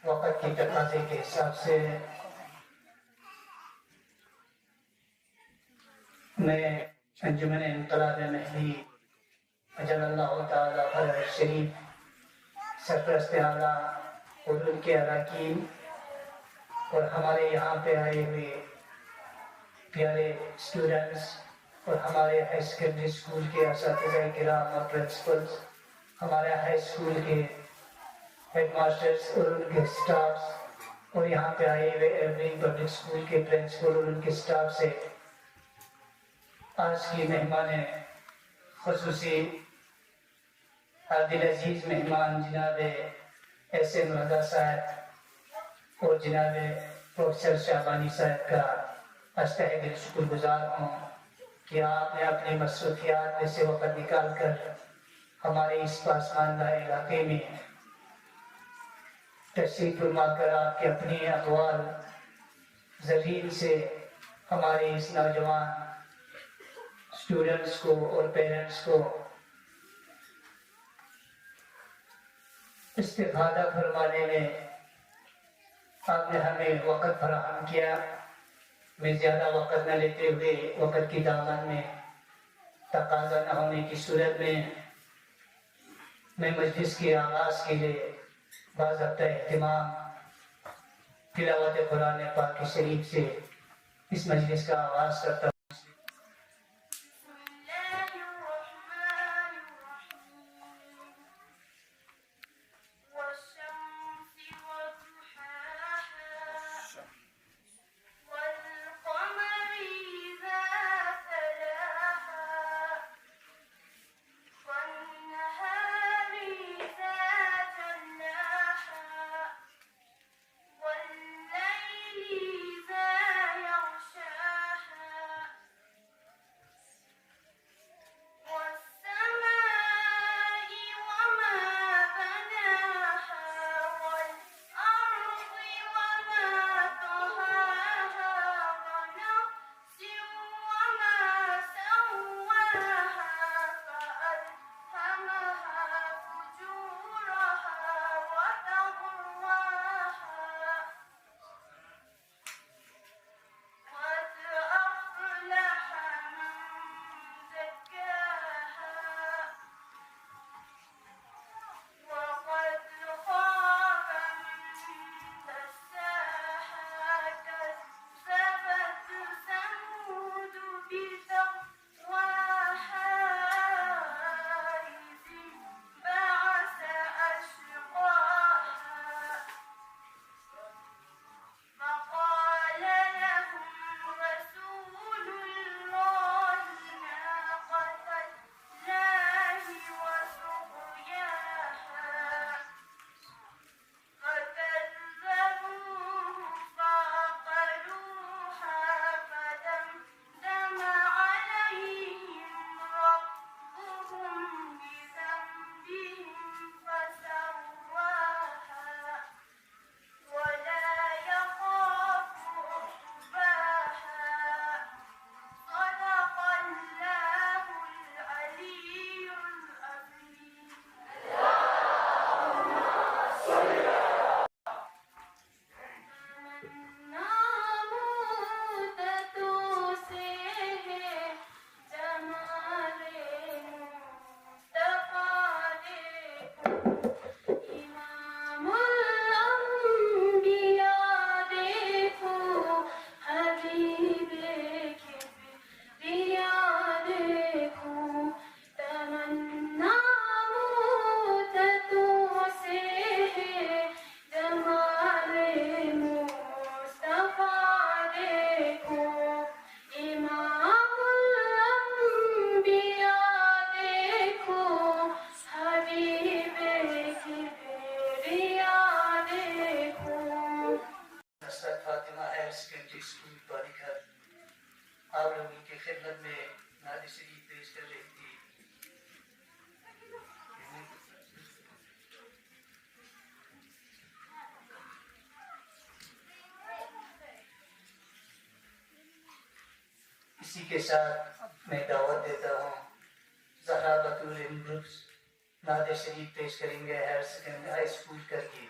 वक़्त की तकाज़े के हिसाब से मैं अंजुमन इनक़लाब महली अजलल्लाहु ताला फ़रह शरीफ सरपरस्त आला और उनके अरकान और हमारे यहाँ पे आए हुए प्यारे स्टूडेंट्स और हमारे हाई सेकेंडरी स्कूल के असातिज़ा किराम और प्रिंसिपल्स, हमारे हाई स्कूल के हेडमास्टर्स और उनके स्टाफ्स और यहाँ पे आए हुए एवरेज पब्लिक स्कूल के प्रिंसिपल और उनके स्टाफ से आज की मेहमान ख़ुसूसी दिल अजीज मेहमान जनाब एहसन रज़ा साहब और जनाब प्रोफेसर शाबानी साहब का तहे दिल शुक्रगुजार हूँ कि आपने अपने मसरूफियात में से वक़्त निकाल कर हमारे इस पासमानदा इलाके में तशरीफ़ फरमा कर आपके अपने अक़वाल ज़रीन से हमारे इस नौजवान स्टूडेंट्स को और पेरेंट्स को इस्तिफ़ादा फरमाने में आपने हमें वक़्त फराहम किया। मैं ज़्यादा वक़्त न लेते हुए वक़्त की दामन में तकाज़ा न होने की सूरत में मैं मजलिस के आगाज़ के लिए बाज़ाब्ता एहतिमाम तिलावत कुरान पाक शरीफ से इस मजलिस का आगाज़ करता हूँ। इसी के साथ मैं दावत देता हूँ ज़हरा बतूल ग्रुप्स नादे शरीफ पेश करेंगे हाई स्कूल करके।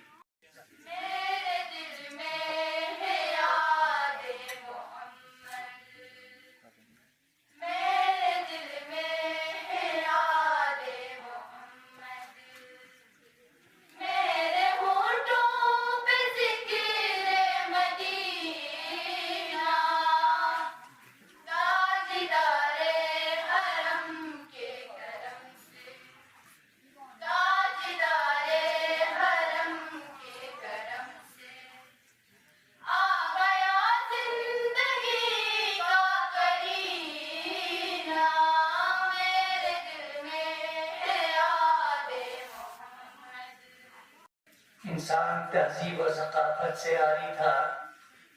इंसान तहजीब और सकाफत से आरी था,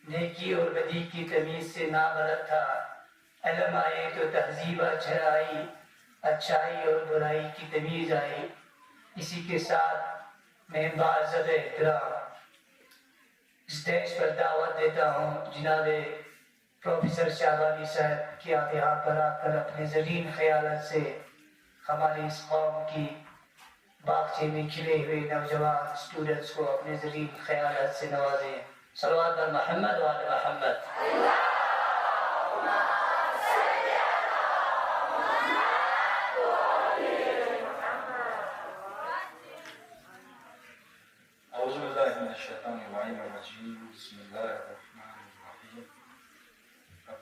नेकी और बदी की तमीज से नाबलद था। इल्म आए तो तहजीब अच्छाई, अच्छाई और बुराई की तमीज आई। इसी के साथ मैं बाज़त एहतराम स्टेज पर दावत देता हूँ जनाबे प्रोफेसर शाहबानी साहब के आप यहाँ पर आकर अपने ज़रीन ख्याल से हमारी इस कौम की बागचे में खिले हुए नौजवान स्टूडेंट्स को अपने ज़रीन ख्याल से नवाजें। सल्लल्लाहु अलैहि मोहम्मद व आले मोहम्मद।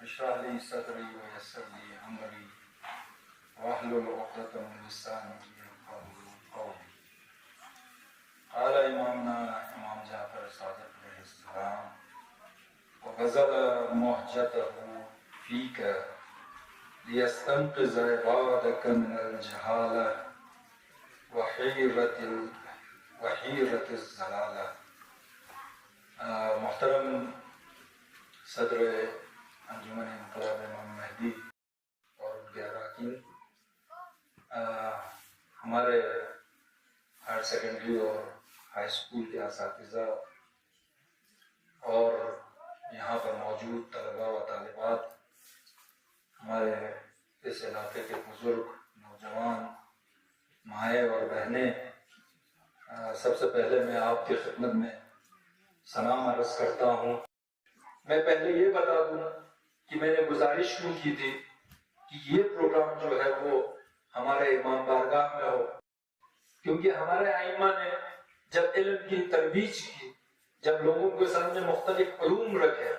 इश्रह ली सदरी व यस्सिर ली अमरी वहलुल उक़दतम मिन लिसानी यफ़क़हू क़ौली। क़ाल इमामना इमाम जाफ़र सादिक़ अलैहिस्सलाम व गज़ल मुहज्जतहू फ़ीक लियस्तंक़िज़ इबादक मिनल जहाला व हीरतिज़ ज़लाला। मुहतरम सदर अंजुमन इंक़िलाब इमाम महदी और उनके अरकान, हमारे हायर सेकेंडरी और हाई स्कूल के असातिज़ा और यहाँ पर मौजूद तलबा व तालिबात, हमारे इस इलाके के बुज़ुर्ग, नौजवान, माएँ और बहनें, सबसे पहले मैं आपकी खिदमत में सलाम अर्ज़ करता हूँ। मैं पहले ये बता दूँ कि मैंने गुजारिश क्यों की थी कि ये प्रोग्राम जो है वो हमारे इमाम बारगाह में हो, क्योंकि हमारे आइमा ने जब इल्म की तरबीज की, जब लोगों के सामने मुख्तलिफ उलूम रखे,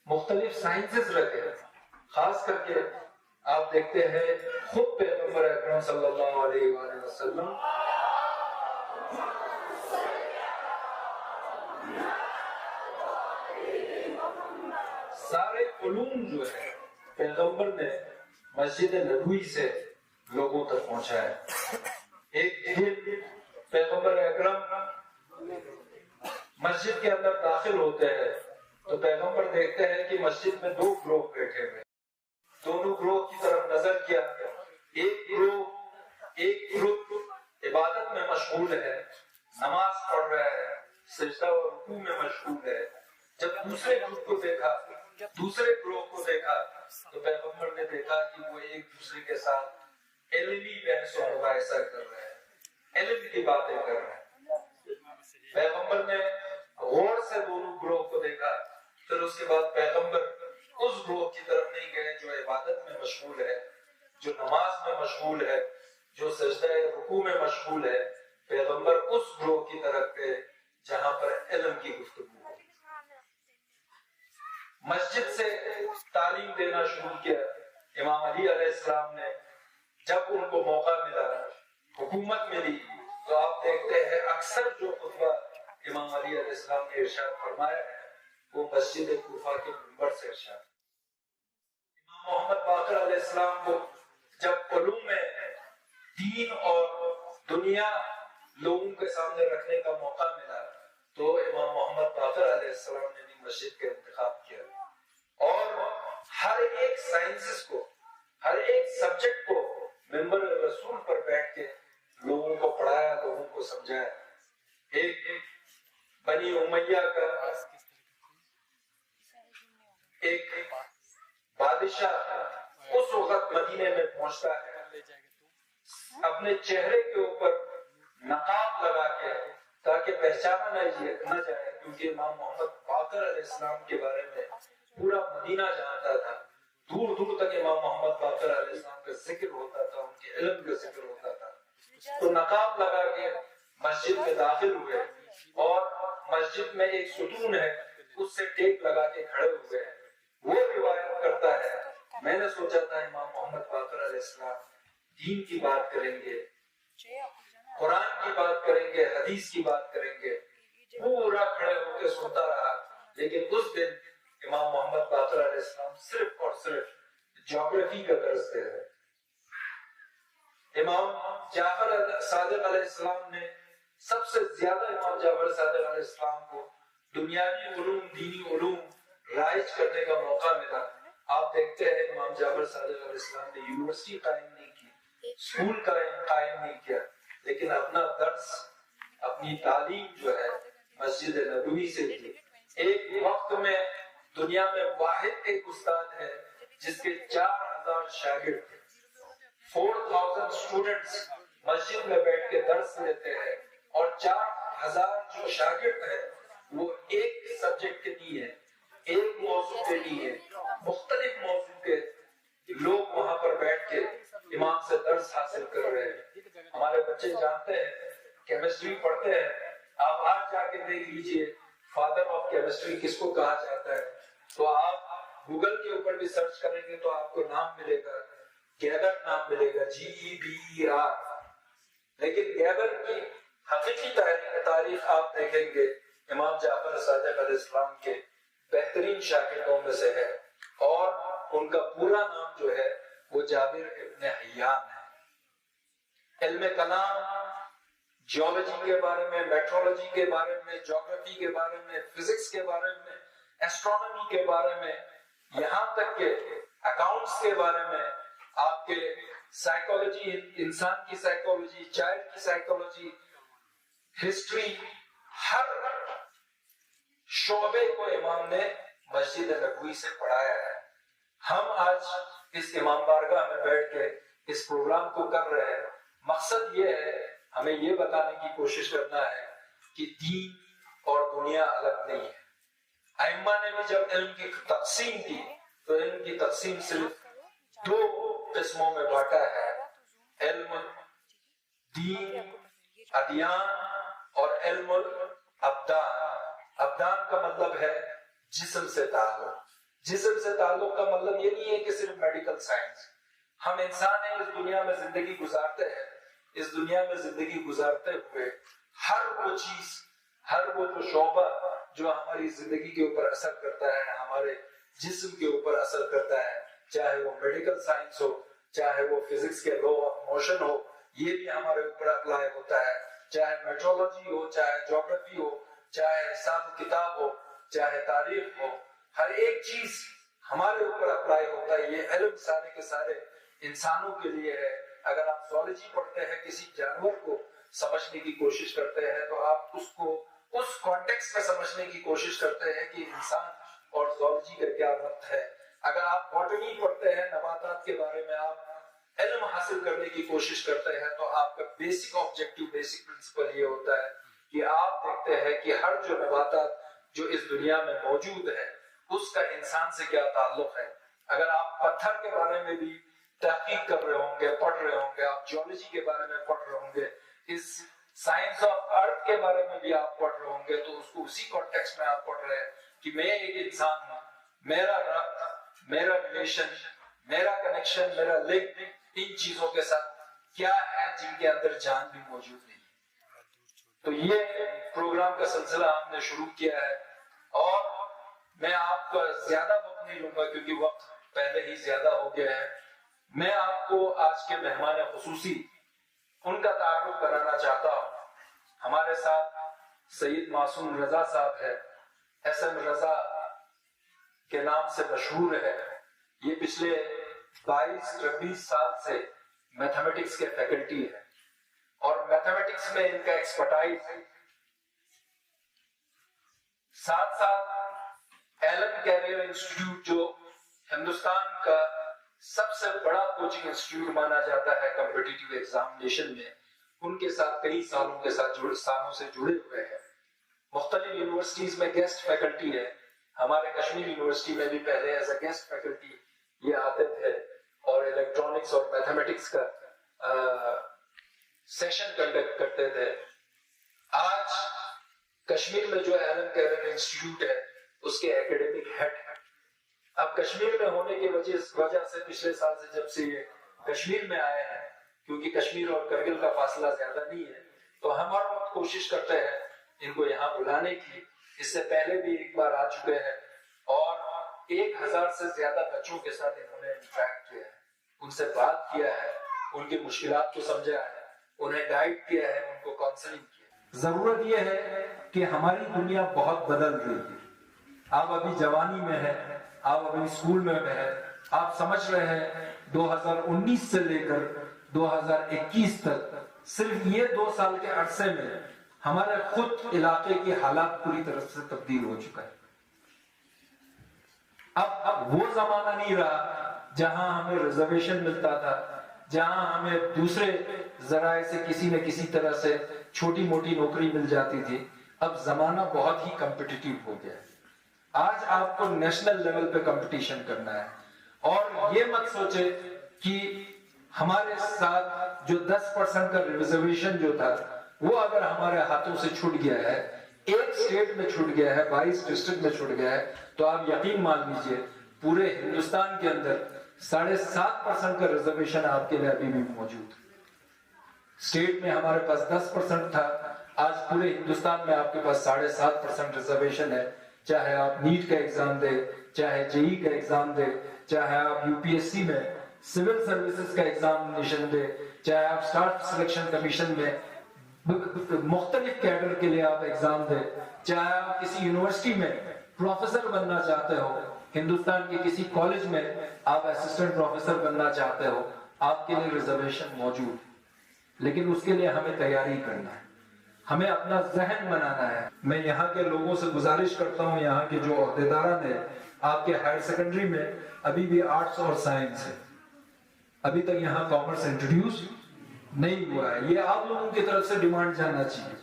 मुख्तलिफ साइंसेस रखे, खास करके आप देखते हैं खुद पैगंबर अकरम सल्लल्लाहु अलैहि वसल्लम सारे उलूम जो है पैगंबर ने मस्जिद नबवी से लोगों तक पहुंचाया। एक दिन पैगंबर अकरम मस्जिद के अंदर दाखिल होते हैं तो पैगंबर देखते हैं कि मस्जिद में दो ग्रोह बैठे हुए। दोनों ग्रोह की तरफ नजर किया। एक ग्रुप इबादत में मशगूल है, नमाज पढ़ रहा है, सजदा और रुकू में मशगूल है। जब दूसरे ग्रुप को देखा, दूसरे ग्रोह को देखा, तो पैगंबर ने देखा कि वो एक दूसरे के साथ इल्मी बहस और मुबाहिसा कर रहे हैं, इल्म की बातें कर रहे हैं। पैगंबर ने गौर से दोनों ग्रोह को देखा, फिर उसके बाद पैगंबर उस ग्रोह की तरफ नहीं गए जो इबादत में मशगूल है, जो नमाज में मशगूल है, जो सजदा रुकू में मशगूल है। पैगंबर उस ग्रोह की तरफ गए जहां पर इल्म की गुफ्तगू हो। मस्जिद से तालीम देना शुरू किया। इमाम अली अलैहिस्सलाम ने जब उनको मौका मिला, हुकूमत मिली, तो आप देखते हैं अक्सर जो खुतबा इमाम अली अलैहिस्सलाम ने इरशाद फरमाया है वो मस्जिद कूफा के मिंबर से इरशाद। इमाम मोहम्मद बाक़िर अलैहिस्सलाम को जब उलूम में दीन और दुनिया लोगों के सामने रखने का मौका मिला तो इमाम मोहम्मद बाक़िर अलैहिस्सलाम ने भी मस्जिद का इंतखाब किया और हर एक साइंसेस को, हर एक सब्जेक्ट को मिंबर रसूल पर बैठ के लोगों को पढ़ाया, लोगों को समझाया। एक बनी उमैया का एक बादशाह उस वक्त मदीने में पहुंचता है, अपने चेहरे के ऊपर नकाब लगा के ताकि पहचाना न जाए, क्योंकि इमाम मोहम्मद बाक़िर अलैहिस्सलाम के बारे में पूरा मदीना जानता था। दूर दूर तक इमाम मोहम्मद बाक़िर अलैहिस्सलाम का जिक्र होता था, उनके इल्म का जिक्र होता था। तो नकाब लगा के मस्जिद में दाखिल हुए और मस्जिद में एक सुतून है, उससे टेक लगा के खड़े हुए। वो रिवायत करता है, मैंने सोचा था इमाम मोहम्मद बाक़िर अलैहिस्सलाम दीन की बात करेंगे, कुरान की बात करेंगे, हदीस की बात करेंगे। पूरा खड़े होकर सुनता रहा, लेकिन उस दिन इमाम मोहम्मद बाक़िर अलैहिस्सलाम सिर्फ और सिर्फ ज्योग्राफी का दर्स दे रहे। इमाम जाफर सादिक अलैहिस्सलाम ने सबसे ज्यादा इमाम जाफर सादिक अलैहिस्सलाम को दुनियावी उलूम, दीनी उलूम राइज करने का मौका मिला। आप देखते हैं इमाम जाफर सादिक अलैहिस्सलाम ने यूनिवर्सिटी कायम नहीं की, स्कूल कायम नहीं किया, लेकिन अपना दर्स, अपनी तालीम जो है मस्जिद नबवी से की। एक वक्त में दुनिया में वाहिद एक उस्ताद है जिसके 4000 शागिर्द थे। 4000 स्टूडेंट्स मस्जिद में बैठ के दर्स लेते हैं और 4000 जो शागिर्द है वो एक सब्जेक्ट के नहीं है, एक मौजू के नहीं है, मुख्तलिफ मौजू के लोग वहां पर बैठ के इमाम से दर्स हासिल कर रहे हैं। हमारे बच्चे जानते हैं, केमिस्ट्री पढ़ते हैं, आप आज जाके देख लीजिए फादर ऑफ केमिस्ट्री किसको कहा जाता है। तो आप गूगल के ऊपर भी सर्च करेंगे तो आपको नाम मिलेगा, गैबर नाम मिलेगा, GEBER। लेकिन गैबर की हकीकी तारीख आप देखेंगे इमाम जाफर सादिक अलैहिस्सलाम के बेहतरीन शागिर्दों में से है और उनका पूरा नाम जो है वो जाबिर इब्न हय्यान है। इल्म कलाम, जियोलॉजी के बारे में, मेट्रोलॉजी के बारे में, ज्योग्राफी के बारे में, फिजिक्स के बारे में, एस्ट्रोनॉमी के बारे में, यहाँ तक के अकाउंट्स के बारे में, आपके साइकोलॉजी, इंसान की साइकोलॉजी, चाइल्ड की साइकोलॉजी, हिस्ट्री, हर शोबे को इमाम ने मस्जिद नबवी से पढ़ाया है। हम आज इस इमाम बारगाह में बैठ के इस प्रोग्राम को कर रहे हैं। मकसद ये है, हमें ये बताने की कोशिश करना है कि दीन और दुनिया अलग नहीं है। अइम्मा ने भी जब इल्म की तकसीम की तो इल्म की तकसीम सिर्फ 2 किस्मों में बांटा है, इल्म दीन अदियान और इल्म अब्दान। अब्दान का मतलब है जिस्म से ताल्लुक। जिस्म से ताल्लुक का मतलब ये नहीं है कि सिर्फ मेडिकल साइंस। हम इंसान हैं, इस दुनिया में जिंदगी गुजारते हैं। इस दुनिया में जिंदगी गुजारते हुए हर वो चीज, हर वो जो शोबा जो हमारी जिंदगी के ऊपर असर करता है, हमारे जिस्म के ऊपर असर करता है, चाहे वो मेडिकल साइंस हो, चाहे वो फिजिक्स के लॉ ऑफ मोशन हो, ये भी हमारे ऊपर अप्लाई होता है। चाहे मेट्रोलॉजी हो, चाहे ज्योग्राफी हो, चाहे हिसाब किताब हो, चाहे तारीख हो, हर एक चीज हमारे ऊपर अप्लाई होता है। ये इल्म सारे के सारे इंसानों के लिए है। अगर आप ज़ूलॉजी पढ़ते हैं, किसी जानवर को समझने की कोशिश करते हैं, तो आप उसको उस कॉन्टेक्स्ट में समझने की कोशिश करते हैं कि इंसान और ज़ूलॉजी का क्या अर्थ है। अगर आप बॉटनी पढ़ते हैं, नबातात के बारे में आप इल्म हासिल करने की कोशिश करते हैं, तो आपका बेसिक ऑब्जेक्टिव, बेसिक प्रिंसिपल ये होता है कि आप देखते हैं कि हर जो नबातात जो इस दुनिया में मौजूद है उसका इंसान से क्या ताल्लुक है। अगर आप पत्थर के बारे में भी तहकीक कर रहे होंगे, पढ़ रहे होंगे, आप जियोलॉजी के बारे में पढ़ रहे होंगे, इस साइंस ऑफ अर्थ के बारे में भी आप पढ़ रहे होंगे, तो उसको उसी कॉन्टेक्स्ट में आप पढ़ रहे हैं कि मैं एक इंसान हूँ, मेरा रब्त, मेरा रिलेशन, मेरा कनेक्शन, मेरा लिंक इन चीजों के साथ क्या है जिनके अंदर जान भी मौजूद नहीं है। तो ये प्रोग्राम का सिलसिला हमने शुरू किया है और मैं आपका ज्यादा वक्त नहीं लूंगा क्योंकि वक्त पहले ही ज्यादा हो गया है। मैं आपको आज के मेहमान खुसूसी उनका तारुफ कराना चाहता हूँ। हमारे साथ सईद मासूम रजा साहब है, SM रजा के नाम से मशहूर है। ये पिछले 22-26 साल से मैथमेटिक्स के फैकल्टी है और मैथमेटिक्स में इनका एक्सपर्टाइज है। साथ साथ एलन कैरियर इंस्टीट्यूट जो हिंदुस्तान का सबसे बड़ा कोचिंग इंस्टीट्यूट माना जाता है कॉम्पिटिटिव एग्जामिनेशन में, उनके साथ कई सालों से जुड़े हुए हैं। मुख्तलिफ यूनिवर्सिटीज में गेस्ट फैकल्टी है। हमारे कश्मीर यूनिवर्सिटी में भी पहले एज अ गेस्ट फैकल्टी ये आते थे और इलेक्ट्रॉनिक्स और मैथमेटिक्स का सेशन कंडक्ट करते थे। आज कश्मीर में जो एलन कैरियर इंस्टीट्यूट है उसके एकेडमिक हेड है। अब कश्मीर में होने की वजह से पिछले साल से जब से ये कश्मीर में आए हैं, क्योंकि कश्मीर और करगिल का फासला ज्यादा नहीं है, तो हम हर वक्त कोशिश करते हैं इनको यहाँ बुलाने की। इससे पहले भी एक बार आ चुके हैं और 1000 से ज्यादा बच्चों के साथ इन्होंने इंटरेक्ट किया है, उनसे बात किया है, उनकी मुश्किलात को समझा है, उन्हें गाइड किया है, उनको काउंसलिंग किया है। जरूरत यह है कि हमारी दुनिया बहुत बदल रही है। आप अभी जवानी में है, आप अभी स्कूल में है, आप समझ रहे हैं 2019 से लेकर 2021 तक सिर्फ ये 2 साल के अरसे में हमारे खुद इलाके के हालात पूरी तरह से तब्दील हो चुका है। अब वो जमाना नहीं रहा जहां हमें रिजर्वेशन मिलता था, जहां हमें दूसरे जराए से किसी न किसी तरह से छोटी मोटी नौकरी मिल जाती थी। अब जमाना बहुत ही कॉम्पिटिटिव हो गया है। आज आपको नेशनल लेवल पे कंपटीशन करना है और ये मत सोचे कि हमारे साथ जो 10% का रिजर्वेशन जो था वो अगर हमारे हाथों से छूट गया है, एक स्टेट में छूट गया है, 22 डिस्ट्रिक्ट में छूट गया है, तो आप यकीन मान लीजिए पूरे हिंदुस्तान के अंदर 7.5% का रिजर्वेशन आपके लिए अभी भी मौजूद है। स्टेट में हमारे पास 10% था, आज पूरे हिंदुस्तान में आपके पास 7.5% रिजर्वेशन है। चाहे आप नीट का एग्जाम दे, चाहे जेई का एग्जाम दे, चाहे आप यूपीएससी में सिविल सर्विसेज का एग्जामिनेशन दे, चाहे आप स्टाफ सिलेक्शन कमीशन में मुख्तलिफ कैडर के लिए आप एग्जाम दे, चाहे आप किसी यूनिवर्सिटी में प्रोफेसर बनना चाहते हो, हिंदुस्तान के किसी कॉलेज में आप असिस्टेंट प्रोफेसर बनना चाहते हो, आपके लिए रिजर्वेशन मौजूद। लेकिन उसके लिए हमें तैयारी करना है, हमें अपना जहन बनाना है। मैं यहाँ के लोगों से गुजारिश करता हूँ, यहाँ के जो अहदेदारान है, आपके हायर सेकेंडरी में अभी भी आर्ट्स और साइंस है, अभी तक यहाँ कॉमर्स इंट्रोड्यूस नहीं हुआ है। ये आप लोगों की तरफ से डिमांड जाना चाहिए।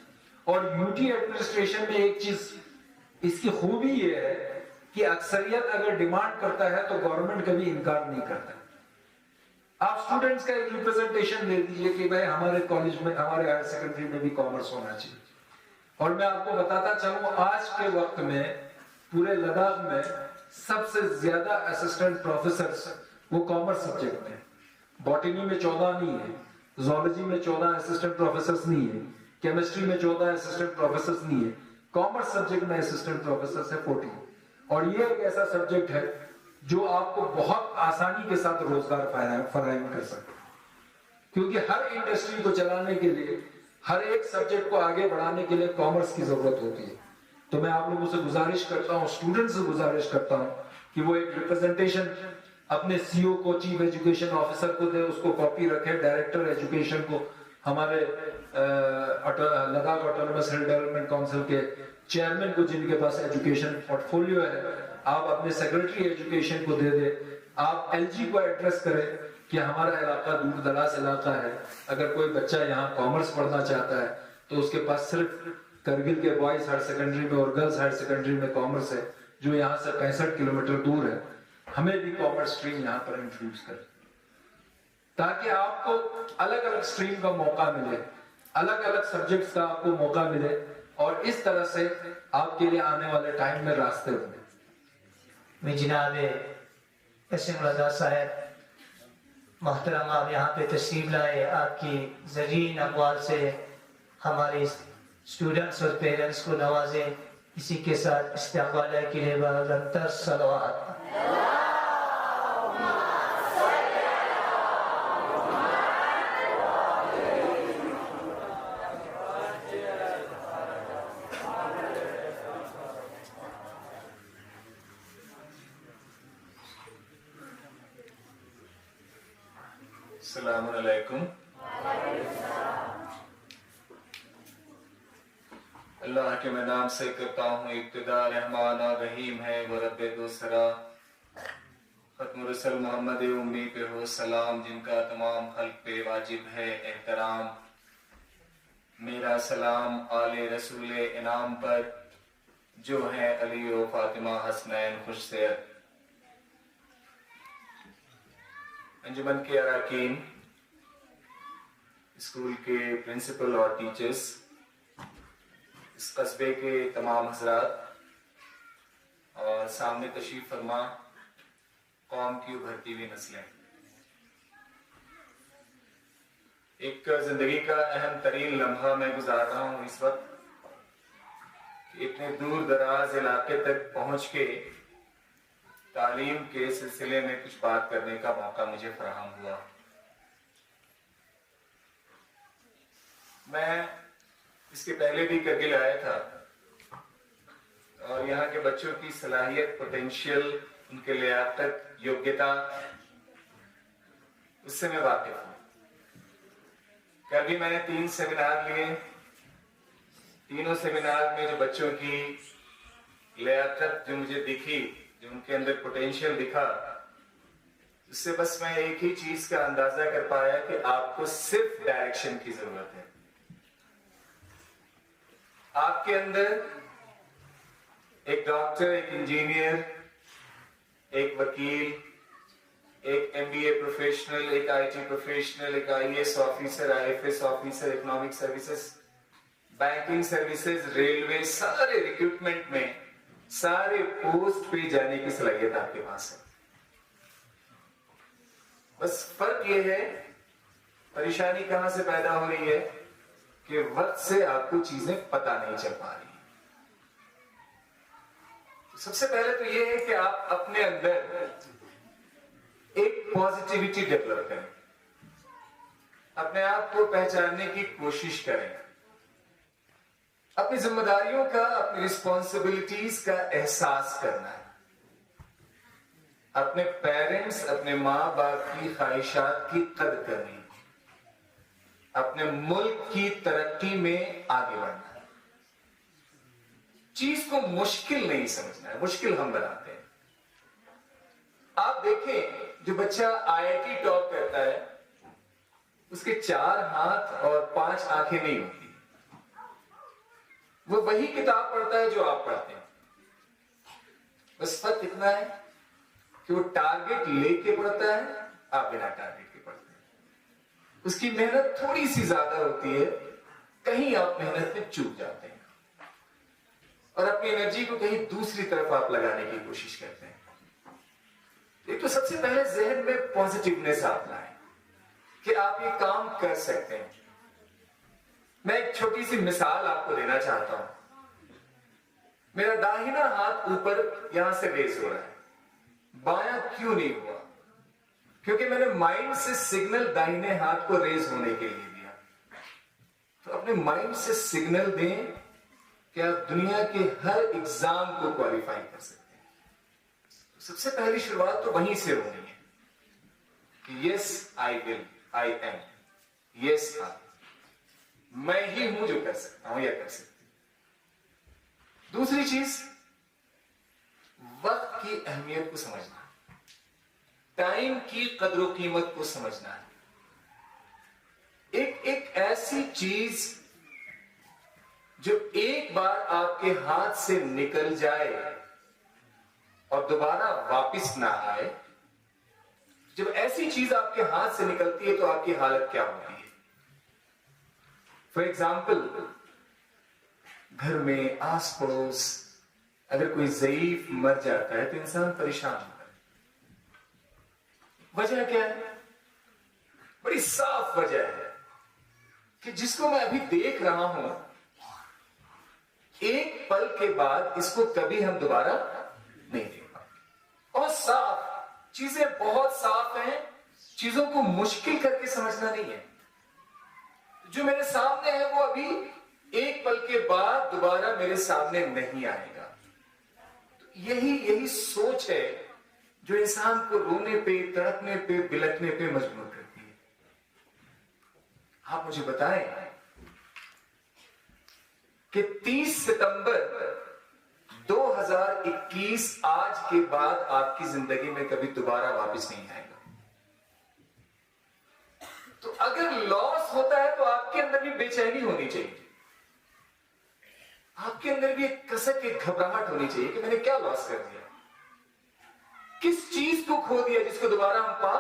और यूटी एडमिनिस्ट्रेशन में एक चीज इसकी खूबी ये है कि अक्सरियत अगर डिमांड करता है तो गवर्नमेंट कभी इनकार नहीं करता। आप स्टूडेंट्स का एक रिप्रेजेंटेशन दे दीजिए कि भाई हमारे कॉलेज में, हमारे हायर सेकेंडरी में भी कॉमर्स होना चाहिए। और मैं आपको बताता चलूं, आज के वक्त में पूरे लद्दाख में सबसे ज्यादा असिस्टेंट प्रोफेसर वो कॉमर्स सब्जेक्ट में। बॉटनी में 14 नहीं है, जूलॉजी में 14 असिस्टेंट प्रोफेसर नहीं है, केमिस्ट्री में 14 असिस्टेंट प्रोफेसर नहीं है, कॉमर्स सब्जेक्ट में असिस्टेंट प्रोफेसर है 40। और ये एक ऐसा सब्जेक्ट है जो आपको बहुत आसानी के साथ रोजगार फराहम कर सकते, क्योंकि हर इंडस्ट्री को चलाने के लिए, हर एक सब्जेक्ट को आगे बढ़ाने के लिए कॉमर्स की जरूरत होती है। तो मैं आप लोगों से गुजारिश करता हूँ, स्टूडेंट से गुजारिश करता हूँ कि वो एक रिप्रेजेंटेशन अपने सीओ को, चीफ एजुकेशन ऑफिसर को दे, उसको कॉपी रखे, डायरेक्टर एजुकेशन को, हमारे लद्दाख ऑटोनोमस हिल डेवलपमेंट काउंसिल के चेयरमैन को, जिनके पास एजुकेशन पोर्टफोलियो है, आप अपने सेक्रेटरी एजुकेशन को दे दे। आप एलजी को एड्रेस करें कि हमारा इलाका दूर दराज इलाका है, अगर कोई बच्चा यहाँ कॉमर्स पढ़ना चाहता है तो उसके पास सिर्फ करगिल के बॉयज हायर सेकेंडरी में और गर्ल्स हायर सेकेंडरी में कॉमर्स है, जो यहाँ से 65 किलोमीटर दूर है। हमें भी कॉमर्स स्ट्रीम यहाँ पर इंट्रोड्यूस करें ताकि आपको अलग अलग स्ट्रीम का मौका मिले, अलग अलग सब्जेक्ट्स का आपको मौका मिले, और इस तरह से आपके लिए आने वाले टाइम में रास्ते बने। मैं जनाब एसएम रजा साहब मोहतरम, आप यहाँ पे तशरीफ लाए, आपकी ज़रीन अक़वाल से हमारे स्टूडेंट्स और पेरेंट्स को नवाजें। इसी के साथ इस्तिक़बाल के लिए निरंतर सलावत। अस्सलामु अलैकुम। अल्लाह के मैं नाम से करता हूँ इब्तिदा, रहमान और रहीम है वो रब्बे दूसरा। खत्म रसूल मोहम्मद उम्मी पे हो सलाम, जिनका तमाम खल्क पे वाजिब है एहतराम। मेरा सलाम आले रसूल इनाम पर, जो है अली व फातिमा हसनैन खुशसैर। अंजुमन के अरकान, स्कूल के प्रिंसिपल और टीचर्स, इस कस्बे के तमाम हजरात और सामने तशरीफ फरमा कौम की उभरती हुई नस्लें, एक जिंदगी का अहम तरीन लम्हा मैं गुजार रहा हूँ इस वक्त। इतने दूर दराज इलाके तक पहुँच के तालीम के सिलसिले में कुछ बात करने का मौका मुझे फराहम हुआ। मैं इसके पहले भी करगिल आया था और यहाँ के बच्चों की सलाहियत, पोटेंशियल, उनके लियाकत, योग्यता, उससे मैं वाकिफ हूँ। कल भी मैंने 3 सेमिनार लिए। तीनों सेमिनार में जो बच्चों की लियाकत जो मुझे दिखी, जो उनके अंदर पोटेंशियल दिखा, उससे बस मैं एक ही चीज का अंदाजा कर पाया कि आपको सिर्फ डायरेक्शन की जरूरत है। आपके अंदर एक डॉक्टर, एक इंजीनियर, एक वकील, एक MBA प्रोफेशनल, एक IT प्रोफेशनल, एक IAS officer, IFS officer, economic services, banking services, railway, सारे रिक्रूटमेंट में सारे पोस्ट पे जाने की सलाहियत आपके पास है। बस फर्क ये है, परेशानी कहां से पैदा हो रही है कि वक्त से आपको चीजें पता नहीं चल पा रही। तो सबसे पहले तो ये है कि आप अपने अंदर एक पॉजिटिविटी डेवलप करें, अपने आप को पहचानने की कोशिश करें, अपनी जिम्मेदारियों का, अपनी रिस्पॉन्सिबिलिटीज का एहसास करना है, अपने पेरेंट्स, अपने माँ बाप की ख्वाहिशात की कदर करनी है, अपने मुल्क की तरक्की में आगे बढ़ना है। चीज को मुश्किल नहीं समझना है, मुश्किल हम बनाते हैं। आप देखें, जो बच्चा IIT टॉप करता है, उसके 4 हाथ और 5 आंखें नहीं होती। वो वही किताब पढ़ता है जो आप पढ़ते हैं। बस फर्क इतना है कि वो टारगेट लेके पढ़ता है, आप बिना टारगेट के पढ़ते हैं। उसकी मेहनत थोड़ी सी ज्यादा होती है, कहीं आप मेहनत में चूक जाते हैं और अपनी एनर्जी को कहीं दूसरी तरफ आप लगाने की कोशिश करते हैं। एक तो सबसे पहले जहन में पॉजिटिवनेस आप लाएं कि आप ये काम कर सकते हैं। मैं एक छोटी सी मिसाल आपको देना चाहता हूं। मेरा दाहिना हाथ ऊपर यहां से रेज हो रहा है, बायां क्यों नहीं हुआ? क्योंकि मैंने माइंड से सिग्नल दाहिने हाथ को रेज होने के लिए दिया। तो अपने माइंड से सिग्नल दें कि आप दुनिया के हर एग्जाम को क्वालिफाई कर सकते हैं। तो सबसे पहली शुरुआत तो वहीं से होनी है कि yes I will, I am, yes मैं ही हूं जो कर सकता हूं या कर सकती हूं। दूसरी चीज, वक्त की अहमियत को समझना, टाइम की कदर कीमत को समझना है। एक ऐसी चीज जो एक बार आपके हाथ से निकल जाए और दोबारा वापस ना आए, जब ऐसी चीज आपके हाथ से निकलती है तो आपकी हालत क्या होती है? फॉर एग्जाम्पल, घर में आस पड़ोस अगर कोई ज़ईफ मर जाता है तो इंसान परेशान होता है। वजह क्या है? बड़ी साफ वजह है कि जिसको मैं अभी देख रहा हूं, एक पल के बाद इसको कभी हम दोबारा नहीं देख पाएंगे। और साफ चीजें बहुत साफ हैं, चीजों को मुश्किल करके समझना नहीं है। जो मेरे सामने है वो अभी एक पल के बाद दोबारा मेरे सामने नहीं आएगा। तो यही सोच है जो इंसान को रोने पे, तड़पने पे, बिलखने पे मजबूर करती है। आप मुझे बताएं कि 30 सितंबर 2021 आज के बाद आपकी जिंदगी में कभी दोबारा वापस नहीं आएगा। तो अगर लॉस होता है तो आपके अंदर भी बेचैनी होनी चाहिए, आपके अंदर भी एक कसक, एक घबराहट होनी चाहिए कि मैंने क्या लॉस कर दिया, किस चीज को खो दिया जिसको दोबारा हम पा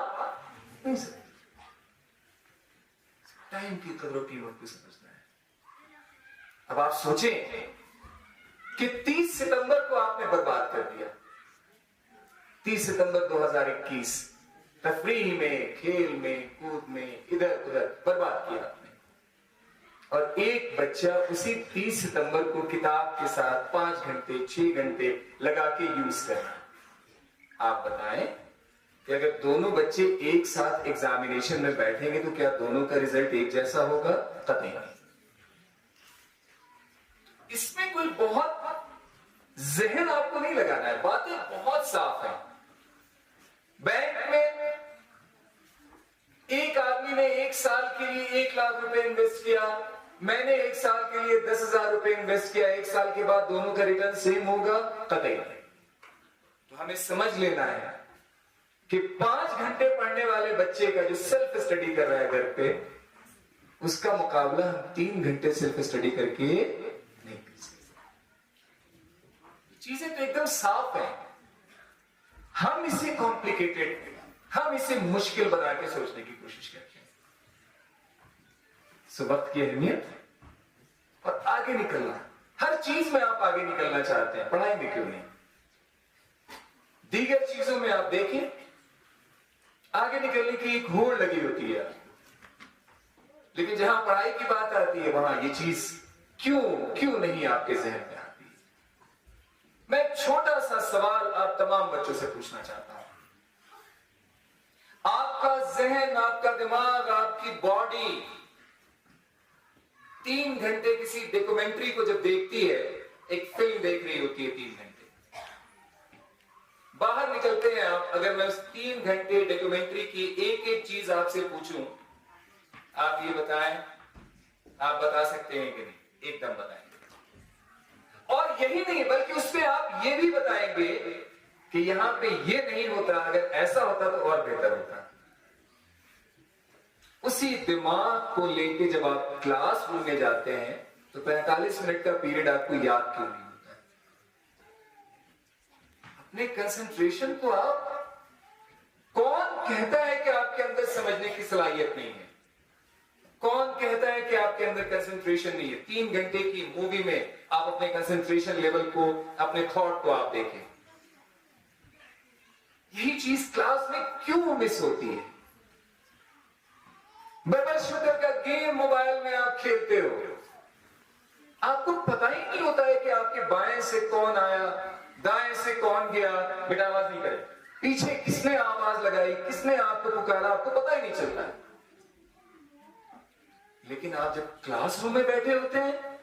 नहीं सकते। टाइम की कदर कीमत को समझना है। अब आप सोचें कि 30 सितंबर को आपने बर्बाद कर दिया। 30 सितंबर 2021 तफरीह में, खेल में, कूद में, इधर उधर बर्बाद किया आपने। और एक बच्चा उसी 30 सितंबर को किताब के साथ 5 घंटे 6 घंटे लगा के यूज कर रहा है। आप बताएं कि अगर दोनों बच्चे एक साथ एग्जामिनेशन में बैठेंगे तो क्या दोनों का रिजल्ट एक जैसा होगा? कतई नहीं। कोई बहुत जहन आपको नहीं लगाना है, बातें बहुत साफ है। बैंक में एक आदमी ने 1 साल के लिए 1 लाख रुपए इन्वेस्ट किया, मैंने 1 साल के लिए 10,000 रुपए इन्वेस्ट किया, 1 साल के बाद दोनों का रिटर्न सेम होगा? कतई नहीं। तो हमें समझ लेना है कि 5 घंटे पढ़ने वाले बच्चे का जो सेल्फ स्टडी कर रहा है घर पे, उसका मुकाबला हम 3 घंटे सेल्फ स्टडी करके नहीं कर सकते। चीजें तो एकदम साफ है, हम इसे कॉम्प्लिकेटेड, हम इसे मुश्किल बना के सोचने की कोशिश करते हैं। सो वक्त की अहमियत और आगे निकलना, हर चीज में आप आगे निकलना चाहते हैं, पढ़ाई में क्यों नहीं? दीगर चीजों में आप देखें, आगे निकलने की एक होड़ लगी होती है, लेकिन जहां पढ़ाई की बात आती है वहां ये चीज क्यों नहीं आपके जहन में आती है? मैं एक छोटा सा सवाल आप तमाम बच्चों से पूछना चाहता हूं। आपका जहन, आपका दिमाग, आपकी बॉडी 3 घंटे किसी डॉक्यूमेंट्री को जब देखती है, एक फिल्म देख रही होती है 3 घंटे, बाहर निकलते हैं आप, अगर मैं उस 3 घंटे डॉक्यूमेंट्री की एक एक चीज आपसे पूछूं, आप ये बताएं, आप बता सकते हैं कि नहीं? एकदम बताएंगे। और यही नहीं, बल्कि उसमें आप ये भी बताएंगे कि यहां पे ये नहीं होता, अगर ऐसा होता तो और बेहतर होता। उसी दिमाग को लेके जब आप क्लास रूम में जाते हैं तो 45 मिनट का पीरियड आपको याद क्यों नहीं होता? अपने कंसंट्रेशन को आप, कौन कहता है कि आपके अंदर समझने की सलाहियत नहीं है? कौन कहता है कि आपके अंदर कंसंट्रेशन नहीं है? 3 घंटे की मूवी में आप अपने कंसंट्रेशन लेवल को, अपने थॉट को आप देखें। यही चीज क्लास में क्यों मिस होती है? बबल शूटर का गेम मोबाइल में आप खेलते हो, आपको पता ही नहीं होता है कि आपके बाएं से कौन आया, दाएं से कौन गया। बेटा आवाज नहीं करे, पीछे किसने आवाज लगाई, किसने आपको पुकारा, आपको पता ही नहीं चलता है। लेकिन आप जब क्लासरूम में बैठे होते हैं,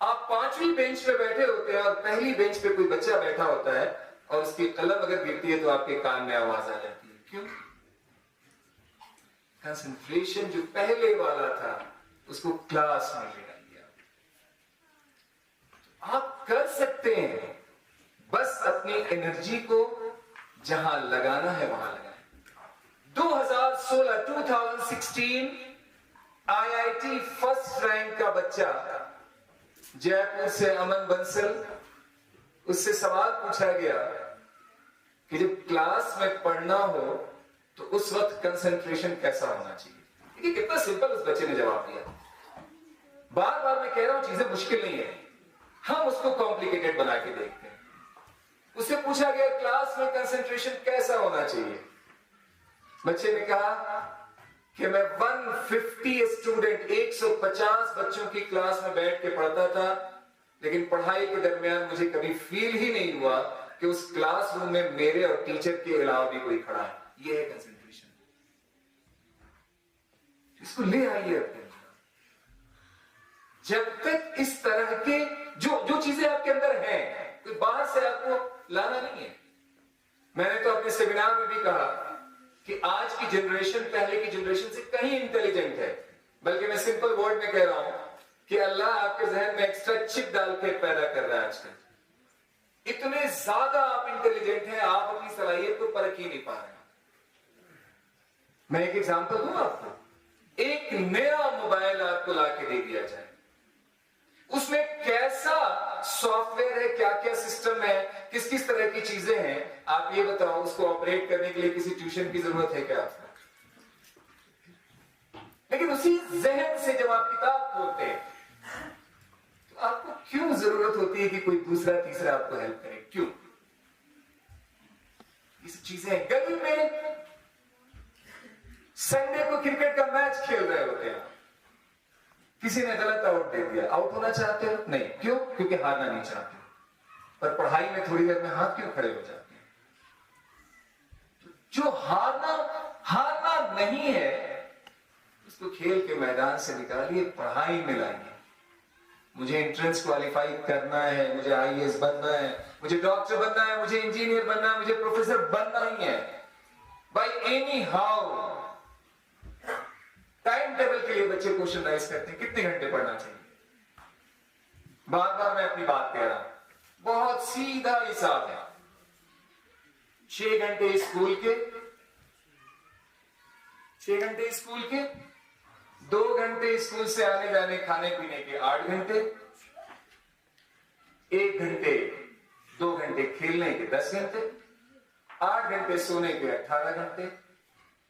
आप 5वीं बेंच पे बैठे होते हैं और पहली बेंच पे कोई बच्चा बैठा होता है और उसकी कलम अगर गिरती है तो आपके कान में आवाज आ जाती है। क्यों? कंसंट्रेशन जो पहले वाला था उसको क्लास में ले लिया। आप कर सकते हैं, बस अपनी एनर्जी को जहां लगाना है वहां लगाएं। 2016 IIT फर्स्ट रैंक का बच्चा जयपुर से अमन बंसल, उससे सवाल पूछा गया कि जब क्लास में पढ़ना हो तो उस वक्त कंसंट्रेशन कैसा होना चाहिए। देखिए कितना सिंपल उस बच्चे ने जवाब दिया। बार बार मैं कह रहा हूं चीजें मुश्किल नहीं है, हम उसको कॉम्प्लिकेटेड बना के देखते हैं। उससे पूछा गया क्लास में कंसंट्रेशन कैसा होना चाहिए। बच्चे ने कहा कि मैं 150 स्टूडेंट, 150 बच्चों की क्लास में बैठ के पढ़ता था, लेकिन पढ़ाई के दरमियान मुझे कभी फील ही नहीं हुआ कि उस क्लासरूम में मेरे और टीचर के अलावा भी कोई खड़ा है। ये है कंसंट्रेशन। इसको ले आइए अपने। जब तक इस तरह के जो चीजें आपके अंदर हैं, कोई बाहर से आपको लाना नहीं है। मैंने तो अपने सेमिनार में भी कहा कि आज की जनरेशन पहले की जनरेशन से कहीं इंटेलिजेंट है, बल्कि मैं सिंपल वर्ड में कह रहा हूं कि अल्लाह आपके जहन में एक्स्ट्रा चिप डाल के पैदा कर रहा है आजकल। इतने ज्यादा आप इंटेलिजेंट हैं, आप अपनी सलाहियत को परख ही नहीं पा रहे। मैं एक एग्जांपल दूं आपको। एक नया मोबाइल आपको लाके दे दिया जाए, उसमें कैसा सॉफ्टवेयर है, क्या क्या सिस्टम है, किस किस तरह की चीजें हैं, आप ये बताओ। उसको ऑपरेट करने के लिए किसी ट्यूशन की जरूरत है क्या आपको? लेकिन उसी जहन से जब आप किताब खोलते हैं तो आपको क्यों जरूरत होती है कि कोई दूसरा तीसरा आपको हेल्प करे? क्यों? ये सब चीजें गली में संडे को क्रिकेट का मैच खेल रहे होते हैं, किसी ने गलत आउट दे दिया, आउट होना चाहते हो? नहीं। क्यों? क्योंकि हारना नहीं चाहते। पर पढ़ाई में थोड़ी देर में हाथ क्यों खड़े हो जाते हैं? जो हारना नहीं है उसको खेल के मैदान से निकालिए, पढ़ाई में लाइए। मुझे एंट्रेंस क्वालिफाई करना है, मुझे आईएएस बनना है, मुझे डॉक्टर बनना है, मुझे इंजीनियर बनना है, मुझे प्रोफेसर बनना ही है, by any how. Time table के लिए बच्चे क्वेश्चन राइज करते हैं कितने घंटे पढ़ना चाहिए। बार बार मैं अपनी बात कह रहा हूं, बहुत सीधा हिसाब है। 6 घंटे स्कूल के, 6 घंटे स्कूल के, 2 घंटे स्कूल से आने जाने खाने पीने के 8 घंटे, 1 घंटे 2 घंटे खेलने के 10 घंटे, 8 घंटे सोने के 18 घंटे।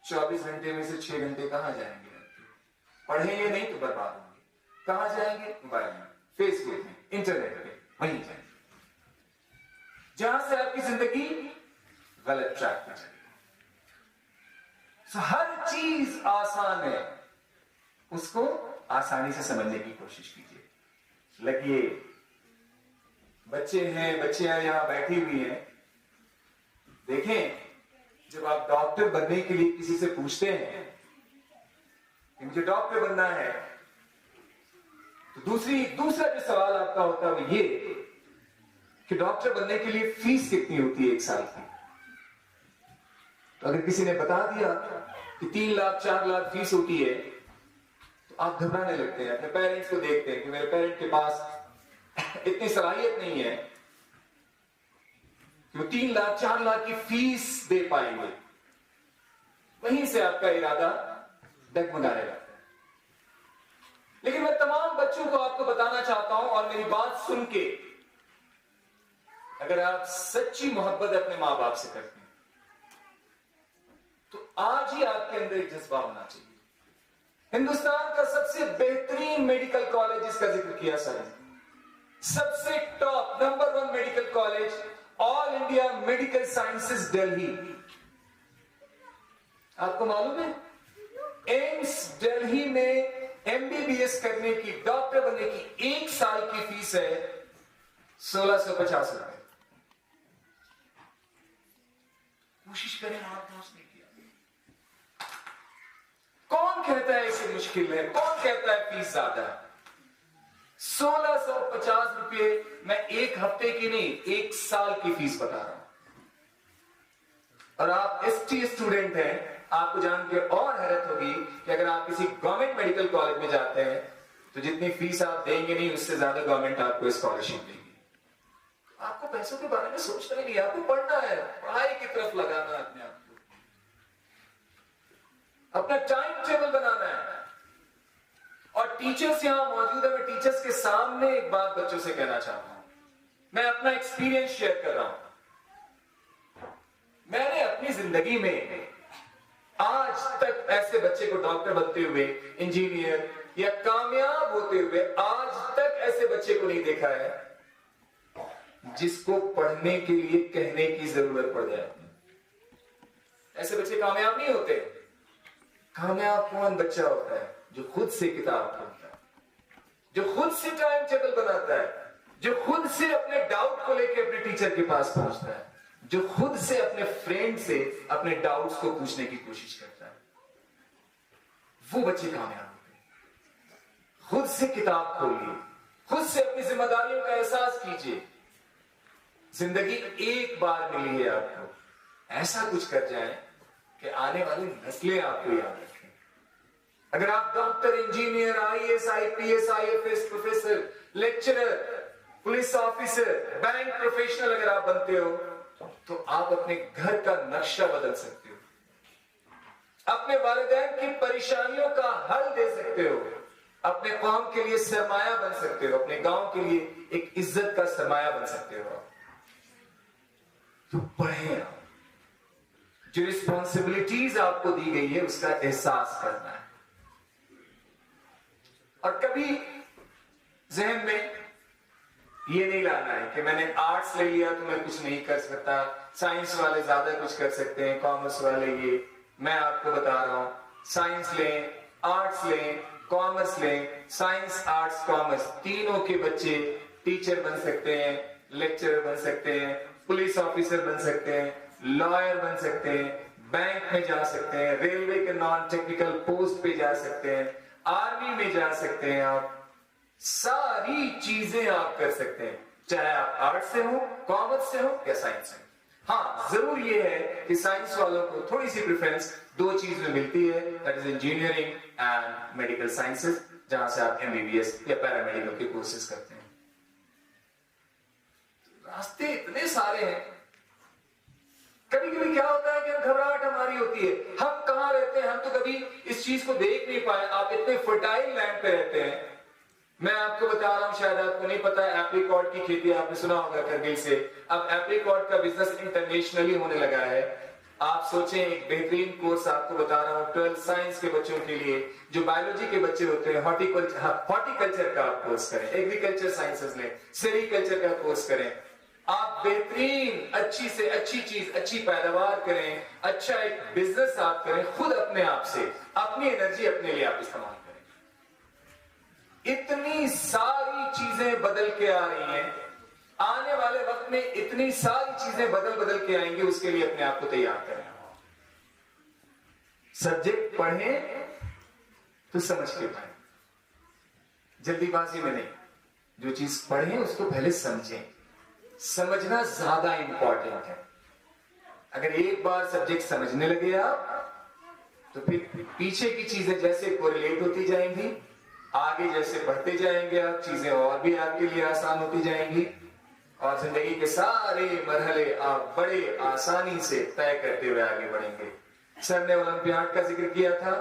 24 घंटे में से 6 घंटे कहां जाएंगे? पढ़ेंगे नहीं तो बर्बाद होंगे। कहां जाएंगे? मोबाइल में, फेसबुक में, इंटरनेट पे, वहीं जाएंगे जहां से आपकी जिंदगी गलत ट्रैक पे चलेगी। हर चीज आसान है, उसको आसानी से समझने की कोशिश कीजिए। लगिए, बच्चे हैं, बच्चियां यहां बैठी हुई हैं, देखें जब आप डॉक्टर बनने के लिए किसी से पूछते हैं कि मुझे डॉक्टर बनना है, तो दूसरा जो सवाल आपका होता है वो ये कि डॉक्टर बनने के लिए फीस कितनी होती है 1 साल की। तो अगर किसी ने बता दिया कि 3 लाख 4 लाख फीस होती है, तो आप घबराने लगते हैं, अपने पेरेंट्स को देखते हैं कि मेरे पेरेंट के पास इतनी सलाहियत नहीं है कि वो 3 लाख 4 लाख की फीस दे पाएंगे। वहीं से आपका इरादा डगमगाने लगता है। लेकिन मैं तमाम बच्चों को आपको बताना चाहता हूं, और मेरी बात सुन के अगर आप सच्ची मोहब्बत अपने मां बाप से करते हैं तो आज ही आपके अंदर एक जज्बा होना चाहिए। हिंदुस्तान का सबसे बेहतरीन मेडिकल कॉलेज जिसका जिक्र किया सर, सबसे top number 1 medical college all India medical sciences Delhi. आपको मालूम है एम्स दिल्ली में एमबीबीएस करने की, डॉक्टर बनने की 1 साल की फीस है 1650 रुपए। कोशिश करें आप पहुंचने की। कौन कहता है इसे मुश्किल है? कौन कहता है फीस ज्यादा है? 1650 रुपए मैं 1 हफ्ते की नहीं 1 साल की फीस बता रहा हूं। और आप एसटी स्टूडेंट हैं, आपको जान के और हैरत होगी कि अगर आप किसी गवर्नमेंट मेडिकल कॉलेज में जाते हैं तो जितनी फीस आप देंगे नहीं उससे ज्यादा गवर्नमेंट आपको स्कॉलरशिप देगी। आपको पैसों के बारे में सोचना ही नहीं, आपको पढ़ना है, पढ़ाई की तरफ लगाना है, अपने आप को अपना टाइम टेबल बनाना है। और टीचर्स यहां मौजूद है, मैं टीचर्स के सामने एक बात बच्चों से कहना चाहता हूं। मैं अपना एक्सपीरियंस शेयर कर रहा हूं। मैंने अपनी जिंदगी में आज तक ऐसे बच्चे को डॉक्टर बनते हुए, इंजीनियर या कामयाब होते हुए आज तक ऐसे बच्चे को नहीं देखा है जिसको पढ़ने के लिए कहने की जरूरत पड़ जाए। ऐसे बच्चे कामयाब नहीं होते। कामयाब कौन बच्चा होता है? जो खुद से किताब पढ़ता है, जो खुद से टाइम टेबल बनाता है, जो खुद से अपने डाउट को लेकर अपने टीचर के पास पहुंचता है, जो खुद से अपने फ्रेंड से अपने डाउट्स को पूछने की कोशिश करता है। वो बच्चे कामयाब होते हैं। खुद से किताब खोलिए, खुद से अपनी जिम्मेदारियों का एहसास कीजिए। जिंदगी एक बार मिली है आपको, ऐसा कुछ कर जाए कि आने वाली नस्लें आपको याद रखें। अगर आप doctor, engineer, IAS, IPS, IFS, professor, lecturer, police officer, bank professional अगर आप बनते हो तो आप अपने घर का नक्शा बदल सकते हो, अपने वालिदैन की परेशानियों का हल दे सकते हो, अपने कौम के लिए सरमाया बन सकते हो, अपने गांव के लिए एक इज्जत का सरमाया बन सकते हो। तो पढ़ें आप, जो रिस्पॉन्सिबिलिटीज आपको दी गई है उसका एहसास करना है। और कभी जहन में ये नहीं लाना है कि मैंने आर्ट्स ले लिया तो मैं कुछ नहीं कर सकता, साइंस वाले ज्यादा कुछ कर सकते हैं, कॉमर्स वाले ये। मैं आपको बता रहा हूं, साइंस लें, आर्ट्स लें, कॉमर्स लें, साइंस, आर्ट्स, कॉमर्स, तीनों के बच्चे टीचर बन सकते हैं, लेक्चरर बन सकते हैं, पुलिस ऑफिसर बन सकते हैं, लॉयर बन सकते हैं, बैंक में जा सकते हैं, रेलवे के नॉन टेक्निकल पोस्ट पे जा सकते हैं, आर्मी में जा सकते हैं आप, सारी चीजें आप कर सकते हैं, चाहे आप आर्ट से हो, कॉमर्स से हो या साइंस से। हाँ, जरूर ये है कि साइंस वालों को थोड़ी सी प्रेफरेंस दो चीज में मिलती है, that is engineering and medical sciences, जहां से आप एमबीबीएस या पैरामेडिकल के कोर्सेज करते हैं। रास्ते इतने सारे हैं। कभी कभी क्या होता है कि हम घबराहट हमारी होती है, हम कहां रहते हैं, हम तो कभी इस चीज को देख नहीं पाए। आप इतने फर्टाइल लैंड पे रहते हैं। मैं आपको बता रहा हूं, शायद आपको नहीं पता है, एप्रिकॉट की खेती आपने सुना होगा करगिल से। अब एप्रिकॉट का बिजनेस इंटरनेशनली होने लगा है। आप सोचें, एक बेहतरीन कोर्स आपको बता रहा हूं 12th साइंस के बच्चों के लिए, जो बायोलॉजी के बच्चे होते हैं, हॉर्टिकल्चर का आप कोर्स करें, एग्रीकल्चर साइंसेस लें, सेरिकल्चर का कोर्स करें। आप बेहतरीन अच्छी से अच्छी चीज, अच्छी पैदावार करें, अच्छा एक बिजनेस आप करें खुद अपने आप से, अपनी एनर्जी अपने लिए आप इस्तेमाल करें। इतनी सारी चीजें बदल के आ रही हैं, आने वाले वक्त में इतनी सारी चीजें बदल के आएंगी, उसके लिए अपने आप को तैयार करें। सब्जेक्ट पढ़ें तो समझ के पढ़ें, जल्दीबाजी में नहीं। जो चीज पढ़ें उसको पहले समझें। समझना ज्यादा इंपॉर्टेंट है। अगर एक बार सब्जेक्ट समझने लगे आप, तो फिर पीछे की चीजें जैसे कोरिलेट होती जाएंगी, आगे जैसे बढ़ते जाएंगे आप, चीजें और भी आपके लिए आसान होती जाएंगी, और जिंदगी के सारे मरहले आप बड़े आसानी से तय करते हुए आगे बढ़ेंगे। सर ने ओलंपियाड का जिक्र किया था।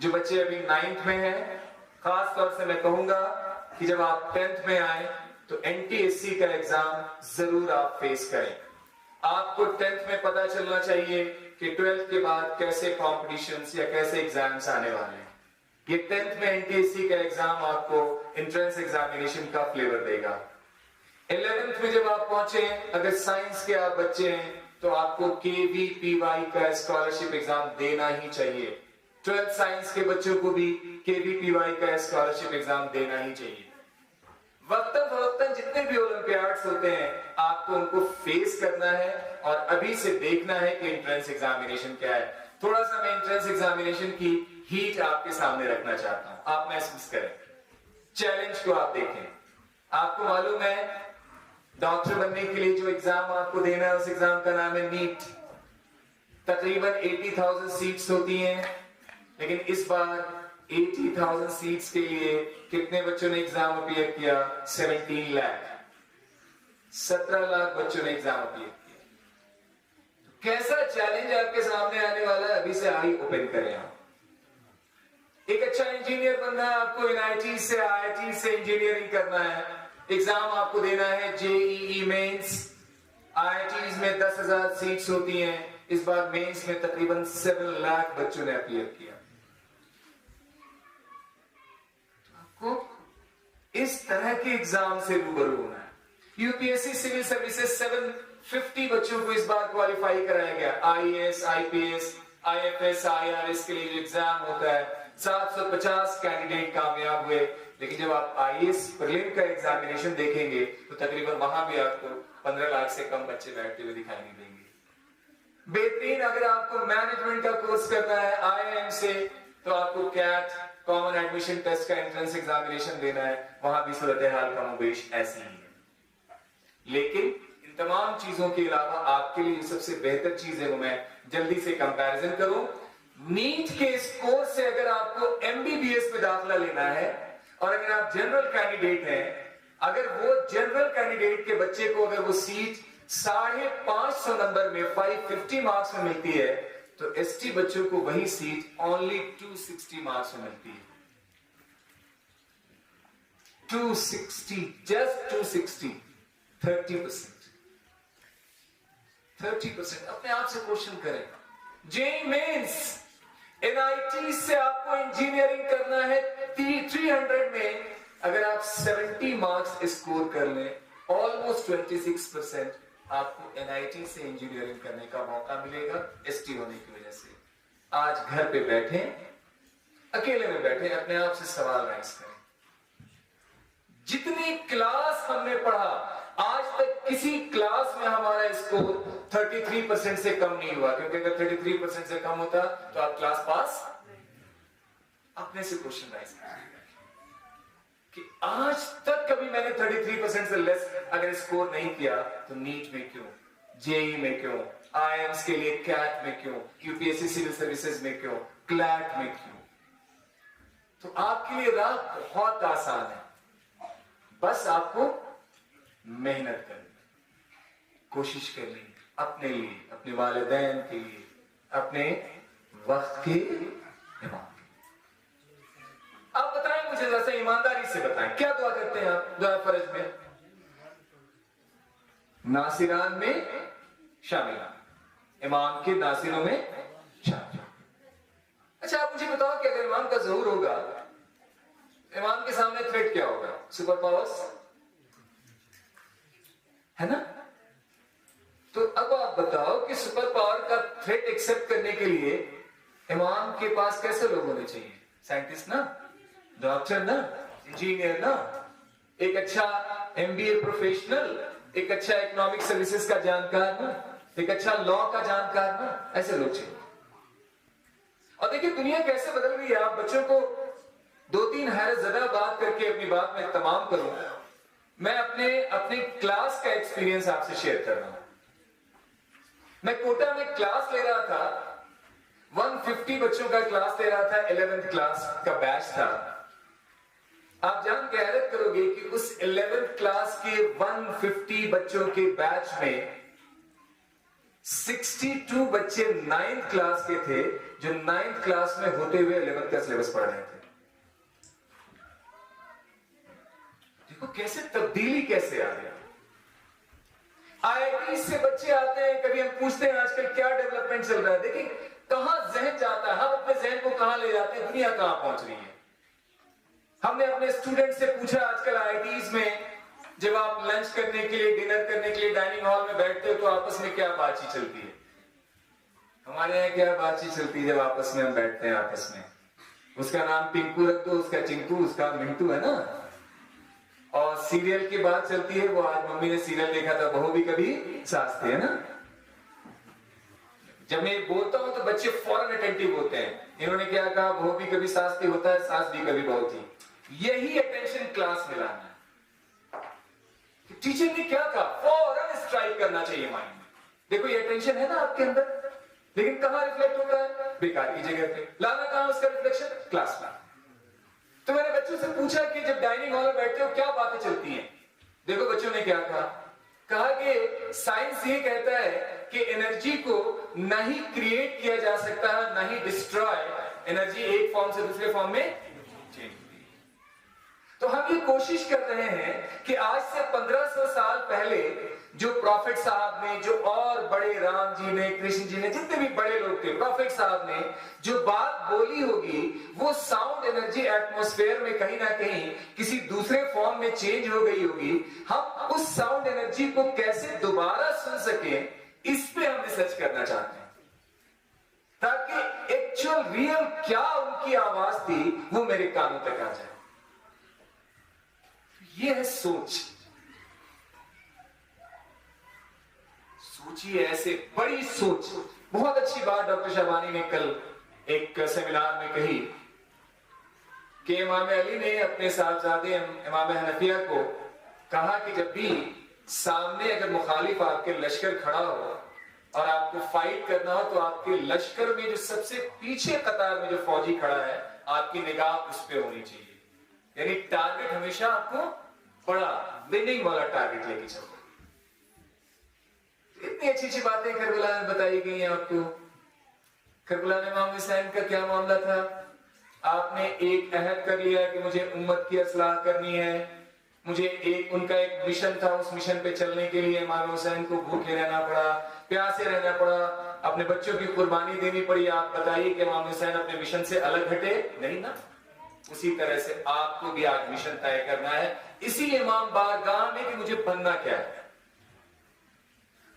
जो बच्चे अभी 9th में हैं, खास तौर से मैं कहूंगा कि जब आप 10th में आए तो NTSC का एग्जाम जरूर आप फेस करें। आपको 10th में पता चलना चाहिए कि 12th के बाद कैसे कॉम्पिटिशन्स या कैसे एग्जाम्स आने वाले हैं। ये 10th में NTSC का एग्जाम आपको एंट्रेंस एग्जामिनेशन का फ्लेवर देगा। 11th में जब आप पहुंचे, अगर साइंस के आप बच्चे हैं, तो आपको KVPY का स्कॉलरशिप एग्जाम देना ही चाहिए। 12th साइंस के बच्चों को भी KVPY का स्कॉलरशिप एग्जाम देना ही चाहिए। वक्तन फवक्तन जितने भी ओलंपियाड्स होते हैं, आपको उनको फेस करना है और अभी से देखना है कि एंट्रेंस एग्जामिनेशन क्या है। थोड़ा सा मैं एंट्रेंस एग्जामिनेशन की हीट आपके सामने रखना चाहता हूं, आप महसूस करें, चैलेंज को आप देखें। आपको मालूम है, डॉक्टर बनने के लिए जो एग्जाम आपको देना है, उस एग्जाम का नाम है नीट। तकरीबन 80,000 सीट्स होती हैं, लेकिन इस बार 80,000 सीट्स के लिए कितने बच्चों ने एग्जाम अपीयर किया? 17 लाख। 17 लाख बच्चों ने एग्जाम अपीयर किया। तो कैसा चैलेंज आपके सामने आने वाला है, अभी से आई ओपन करें आप। एक अच्छा इंजीनियर बनना है आपको, NIT से IIT से इंजीनियरिंग करना है, एग्जाम आपको देना है JEE मेंस। IITs में 10,000 सीट्स होती हैं, इस बार मेंस में तकरीबन 7 लाख बच्चों ने अपीयर किया। को इस तरह के एग्जाम से रूबरू होना है। यूपीएससी सिविल सर्विसेज 750 बच्चों को इस बार क्वालिफाई कराया गया। IAS, IPS, IFS, IRS के लिए जो एग्जाम होता है, 750 कैंडिडेट कामयाब हुए। लेकिन जब आप IAS प्रीलिम का एग्जामिनेशन देखेंगे, तो तकरीबन वहां भी आपको 15 लाख से कम बच्चे बैठते हुए दिखाई नहीं देंगे। बेहतरीन अगर आपको मैनेजमेंट का कोर्स करना है IIM से, तो आपको CAT कॉमन एडमिशन टेस्ट का एंट्रेंस एग्जामिनेशन देना है, वहां भी सूरत हाल कमोबेश ऐसी ही है। लेकिन इन तमाम चीजों के अलावा आपके लिए सबसे बेहतर चीज है वो मैं जल्दी से कंपैरिजन करूं। नीट के इस कोर्स से अगर आपको MBBS में दाखिला लेना है, और अगर आप जनरल कैंडिडेट हैं, अगर वो जनरल कैंडिडेट के बच्चे को अगर वो सीट 550 नंबर में 550 मार्क्स में मिलती है, तो ST बच्चों को वही सीट ओनली 260 मार्क्स में मिलती है। 260, जस्ट 260, 30%। 30%। अपने आप से क्वेश्चन करें। JEE मेंस, NIT से आपको इंजीनियरिंग करना है 300 में, अगर आप 70 मार्क्स स्कोर कर लें, ऑलमोस्ट 26%, आपको NIT से इंजीनियरिंग करने का मौका मिलेगा ST होने की वजह से। आज घर पे बैठे, अकेले में बैठे, अपने आप से सवाल राइज करें, जितनी क्लास हमने पढ़ा, आज तक किसी क्लास में हमारा स्कोर 33% से कम नहीं हुआ, क्योंकि अगर 33% से कम होता तो आप क्लास पास। अपने से क्वेश्चन राइज करें कि आज तक कभी मैंने 33% से लेस अगर स्कोर नहीं किया तो नीट में क्यों, जेई में क्यों, आईएम्स के लिए कैट में क्यों, यूपीएससी सिविल सर्विसेज में क्यों, क्लैट में क्यों? तो आपके लिए राह बहुत आसान है, बस आपको मेहनत करनी, कोशिश करनी, अपने लिए, अपने वालिदैन के लिए, अपने वक्त के इमाम। आप बताएं मुझे, जैसे ईमानदारी से बताएं, क्या दुआ करते हैं आप दुआ फर्ज में? नासिरान में शामिल, इमाम के नासिरों में शामिल। अच्छा, आप मुझे बताओ कि अगर इमाम का ज़हूर होगा, इमाम के सामने थ्रेट क्या होगा? सुपर पावर्स है ना? तो अब आप बताओ कि सुपर पावर का थ्रेट एक्सेप्ट करने के लिए इमाम के पास कैसे लोग होने चाहिए? साइंटिस्ट ना, डॉक्टर ना, इंजीनियर ना, एक अच्छा एमबीए प्रोफेशनल, एक अच्छा इकोनॉमिक सर्विसेज का जानकार ना, एक अच्छा लॉ का जानकार ना, ऐसे लोग चाहिए। और देखिए दुनिया कैसे बदल रही है। आप बच्चों को 2-3 हैरत ज़दा बात करके अपनी बात में तमाम करूं। मैं अपने क्लास का एक्सपीरियंस आपसे शेयर कर रहा हूं। मैं कोटा में क्लास ले रहा था, 150 बच्चों का क्लास ले रहा था, 11th क्लास का बैच था। आप जान के हैरत करोगे कि उस 11th क्लास के 150 बच्चों के बैच में 62 बच्चे 9th क्लास के थे, जो 9th क्लास में होते हुए 11th का सिलेबस पढ़ रहे थे। देखो कैसे तब्दीली कैसे आ गया। आईआईटी से बच्चे आते हैं, कभी हम पूछते हैं आजकल क्या डेवलपमेंट चल रहा है, देखिए कहां जहन जाता है, हम अपने जहन को कहां ले जाते हैं, दुनिया कहां पहुंच रही है। हमने अपने स्टूडेंट से पूछा आजकल आईआईटीज में, जब आप लंच करने के लिए, डिनर करने के लिए डाइनिंग हॉल में बैठते हो तो आपस में क्या बातचीत चलती है? हमारे यहाँ क्या बातचीत चलती है जब आपस में हम बैठते हैं? आपस में उसका नाम पिंकू रख दो, उसका चिंकू, उसका मिंटू, है ना। और सीरियल की बात चलती है, वो आज मम्मी ने सीरियल देखा था, बहू भी कभी सास थी, है ना। जब मैं बोलता हूं तो बच्चे फौरन अटेंटिव होते हैं। इन्होंने क्या कहा? बहू भी कभी सास थी होता है, सास भी कभी बहू थी। यही अटेंशन क्लास में लाना है। टीचर ने क्या कहा, फौरन स्ट्राइक करना चाहिए माइंड में। देखो ये अटेंशन है ना आपके अंदर, लेकिन कहां रिफ्लेक्ट होता है? बेकार की जगह पे। लाना कहां उसका रिफ्लेक्शन? क्लास में। तो मैंने बच्चों से पूछा कि जब डाइनिंग हॉल में बैठते हो क्या बातें चलती हैं? देखो बच्चों ने क्या कहा कि साइंस ये कहता है कि एनर्जी को ना ही क्रिएट किया जा सकता है, ना ही डिस्ट्रॉय। एनर्जी एक फॉर्म से दूसरे फॉर्म में चेंज होती है। तो हम ये कोशिश कर रहे हैं कि आज से 1500 साल पहले जो प्रॉफिट साहब ने, जो और बड़े राम जी ने, कृष्ण जी ने, जितने भी बड़े लोग थे, प्रॉफिट साहब ने जो बात बोली होगी, वो साउंड एनर्जी एटमॉस्फेयर में कहीं ना कहीं किसी दूसरे फॉर्म में चेंज हो गई होगी। हम उस साउंड एनर्जी को कैसे दोबारा सुन सके, इस पे हम रिसर्च करना चाहते हैं, ताकि एक्चुअल रियल क्या उनकी आवाज थी वो मेरे कानों तक आ जाए। ये है सोच। सोचिए, ऐसे बड़ी सोच। बहुत अच्छी बात डॉक्टर शाबानी ने कल एक सेमिनार में कही कि इमाम अली ने अपने साहबजादे इमाम हनफिया को कहा कि जब भी सामने अगर मुखालिफ आपके लश्कर खड़ा हो और आपको फाइट करना हो, तो आपके लश्कर में जो सबसे पीछे कतार में जो फौजी खड़ा है, आपकी निगाह उस पर होनी चाहिए। यानी टारगेट हमेशा आपको बड़ा विनिंग वाला टारगेट लेके चलो। इतनी अच्छी अच्छी बातें करबला में बताई गई हैं आपको। करबला में इमाम हुसैन का क्या मामला था? आपने एक अहद कर लिया कि मुझे उम्मत की असलाह करनी है, मुझे उनका एक मिशन था, उस मिशन पे चलने के लिए इमाम हुसैन को भूखे रहना पड़ा, प्यासे रहना पड़ा, अपने बच्चों की कुर्बानी देनी पड़ी। आप बताइए कि इमाम हुसैन अपने मिशन से अलग हटे? नहीं ना। उसी तरह से आपको भी आज मिशन तय करना है। इसीलिए इमाम बारगाह में कि मुझे बनना क्या है,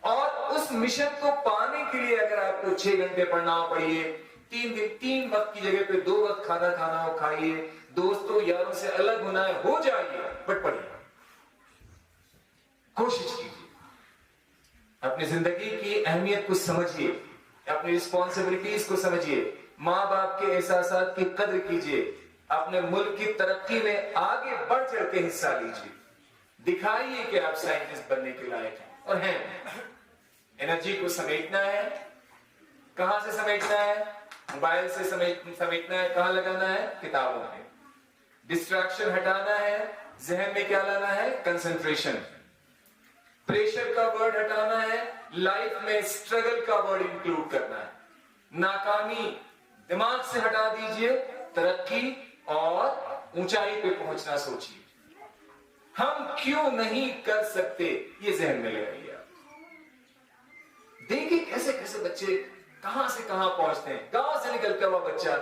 और उस मिशन को पाने के लिए अगर आपको 6 घंटे पढ़ना हो पढ़िए, 3 दिन 3 वक्त की जगह पे 2 वक्त खाना खाना हो खाइए, दोस्तों यारों से अलग होना है हो जाइए, बट पढ़िए, कोशिश कीजिए, अपनी जिंदगी की अहमियत को समझिए, अपनी रिस्पॉन्सिबिलिटीज को समझिए, माँ बाप के एहसासात की कद्र कीजिए, अपने मुल्क की तरक्की में आगे बढ़ चढ़ के हिस्सा लीजिए, दिखाइए कि आप साइंटिस्ट बनने के लायक हैं और हैं। एनर्जी को समेटना है, कहां से समेटना है? मोबाइल से समेटना है। कहां लगाना है? किताबों में। डिस्ट्रैक्शन हटाना है, जहन में क्या लाना है? कंसंट्रेशन। प्रेशर का वर्ड हटाना है, लाइफ में स्ट्रगल का वर्ड इंक्लूड करना है। नाकामी दिमाग से हटा दीजिए, तरक्की और ऊंचाई पे पहुंचना सोचिए। हम क्यों नहीं कर सकते, ये जहन में लगाइए आप। देखिए कैसे कैसे बच्चे कहां से कहां पहुंचते हैं। गांव से निकलता हुआ बच्चा,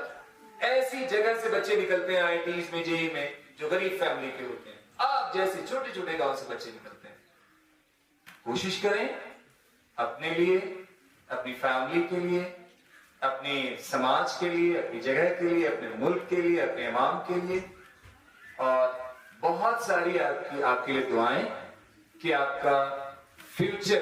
ऐसी जगह से बच्चे निकलते हैं आईआईटीज में, जेईई में, जो गरीब फैमिली के होते हैं। आप जैसे छोटे छोटे गांव से बच्चे निकलते हैं। कोशिश करें अपने लिए, अपनी फैमिली के लिए, अपने समाज के लिए, अपनी जगह के लिए, अपने मुल्क के लिए, अपने इमाम के लिए, और बहुत सारी आपके लिए दुआएं कि आपका फ्यूचर,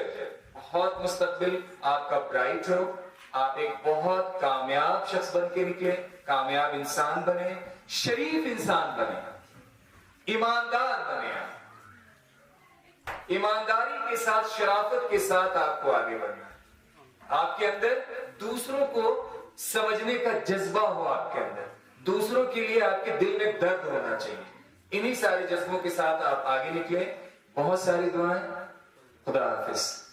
बहुत मुस्तकबिल आपका ब्राइट हो, आप एक बहुत कामयाब शख्स बन के निकले, कामयाब इंसान बने, शरीफ इंसान बने, ईमानदार बने। आप ईमानदारी के साथ, शराफत के साथ आपको आगे बढ़ना है। आपके अंदर दूसरों को समझने का जज्बा हो, आपके अंदर दूसरों के लिए आपके दिल में दर्द होना चाहिए। इन्हीं सारे जज्बों के साथ आप आगे निकले। बहुत सारी दुआएं। खुदा हाफिज।